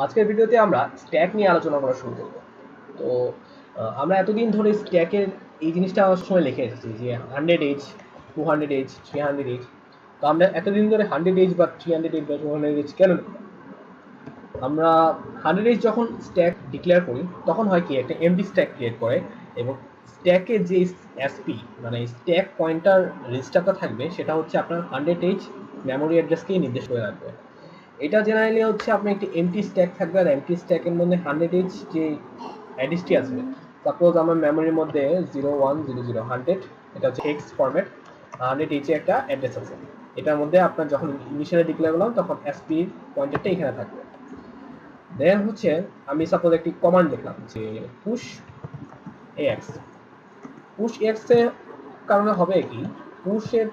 আজকের ভিডিওতে আমরা স্ট্যাক নিয়ে আলোচনা করা শুরু করব। তো আমরা এতদিন ধরে স্ট্যাকের এই জিনিসটা সময় লিখে এসেছি যে 100H, 200H, 300H। তো আমরা এতদিন ধরে 100H বা 300H বা 200H কেন লিখলাম? আমরা 100H যখন স্ট্যাক ডিক্লেয়ার করি তখন হয় কি একটা এমটি স্ট্যাক ক্রিয়েট করে এবং স্ট্যাকে যে এসপি মানে স্ট্যাক পয়েন্টার রেজিস্টারটা থাকবে সেটা হচ্ছে আপনার 100H মেমোরি অ্যাড্রেসকেই নির্দেশ করে রাখবে। এটা জেনারেলি হচ্ছে আপনার একটি এমটি স্ট্যাক থাকবে আর এমটি স্ট্যাকের মধ্যে 100H যে অ্যাড্রেসটি আছে, সাপোজ আমার মেমোরির মধ্যে 0100 এটা হচ্ছে এক্স ফরম্যাট, 100H একটা অ্যাড্রেস আছে। এটার মধ্যে আপনার যখন ইনিশিয়ালি ডিক্লেয়ার করলাম তখন এসপি পয়েন্টারটা এখানে থাকবে। দেন হচ্ছে আমি সাপোজ একটি কমান্ড লিখলাম যে পুশ এক্স। পুশ এক্স এর কারণে হবে কি, পুশের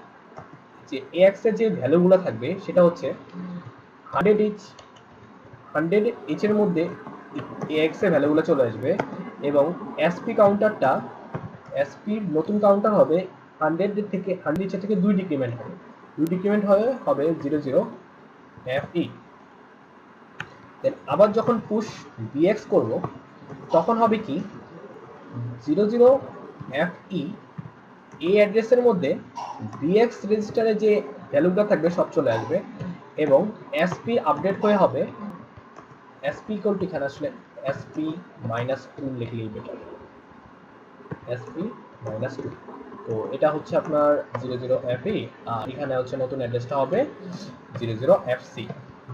যে এক্স এর যে ভ্যালুগুলো থাকবে সেটা হচ্ছে 100H এর মধ্যে এক্স এর ভ্যালুগুলো চলে আসবে এবং এসপি কাউন্টারটা এসপির নতুন কাউন্টার হবে 100 থেকে 100 থেকে 2 ডিক্রিমেন্ট হবে, 2 ডিক্রিমেন্ট হবে 00 FE। দেন আবার যখন পুশ বিএক্স করব তখন হবে কি 00FE এই অ্যাড্রেসের মধ্যে বিএক্স রেজিস্টারে যে ভ্যালুটা থাকবে সব চলে আসবে এবং এসপি আপডেট হয়ে হবে এসপি ইকুয়াল টু, এখানে আসলে এসপি -2 লিখলেই বেটার, এসপি -2। তো এটা হচ্ছে আপনার 00FE আর এখানে হচ্ছে নতুন অ্যাড্রেসটা হবে 00FC।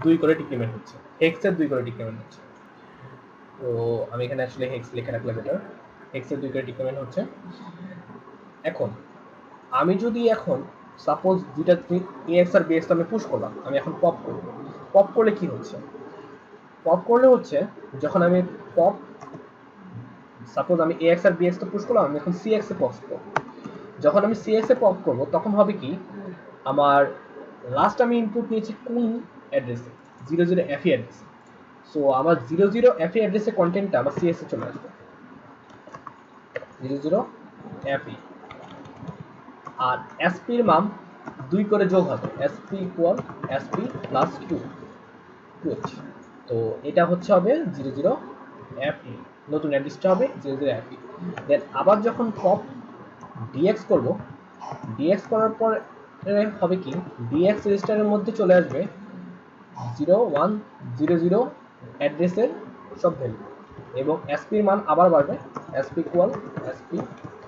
2 করে ডিক্রিমেন্ট হচ্ছে, হেক্সের 2 করে ডিক্রিমেন্ট হচ্ছে। তো আমি এখানে আসলে হেক্স লিখে রাখলে বেটার, হেক্সের 2 করে ডিক্রিমেন্ট হচ্ছে। এখন আমি যদি এখন সাপোজ দুইটা এক্স আর বিএক্স আমি পুশ করলাম, আমি এখন পপ করব। পপ করলে কি হচ্ছে, পপ করলে হচ্ছে যখন আমি পপ সাপোজ আমি এক্স আর বিএক্স তো পুশ করলাম, আমি এখন সিএক্স এ পপ করব। যখন আমি সিএক্স এ পপ করব তখন হবে কি, আমার লাস্ট আমি ইনপুট নিয়েছি কোন অ্যাড্রেসে, 00FE অ্যাড্রেসে। সো আমার 00FE অ্যাড্রেসের কন্টেন্টটা আমার সিএক্স এ চলে আসবে 00FE। আর এসপির মান 2 করে যোগ হবে, SP equal SP plus 2H। তো এটা হচ্ছে হবে 00FE, নতুন অ্যাড্রেসটা হবে 00FE। দেন আবার যখন পপ ডিএক্স করব, ডিএক্স করার পর হবে কি, ডিএক্স রেজিস্টারের মধ্যে চলে আসবে 0100 অ্যাড্রেসের সব ভ্যালু এবং এসপির মান আবার বাড়বে, SP equal SP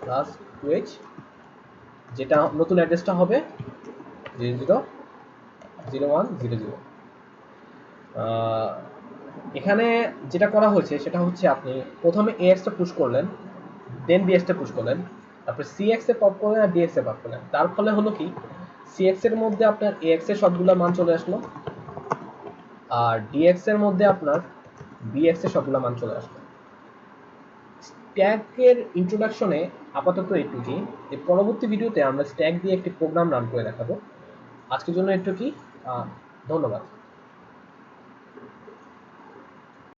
plus 2H, যেটা নতুন অ্যাড্রেসটা হবে 000100। এখানে যেটা করা হয়েছে সেটা হচ্ছে আপনি প্রথমে এক্সটা পুশ করলেন, দেন বিএক্সটা পুশ করলেন, তারপরে সিএক্স এ পপ করলেন আর ডিএক্স এ পপ করলেন। তার ফলে হলো কি, সিএক্স এর মধ্যে আপনার এক্স এর সবগুলো মান চলে আসলো আর ডিএক্স এর মধ্যে আপনার বিএক্স এর সবগুলো মান চলে আসলো। স্ট্যাকের ইন্ট্রোডাকশনে আপাতত এইটুকুই। এর পরবর্তী ভিডিওতে আমরা স্ট্যাক দিয়ে একটি প্রোগ্রাম রান করে দেখাবো। আজকের জন্য এইটুকুই। ধন্যবাদ।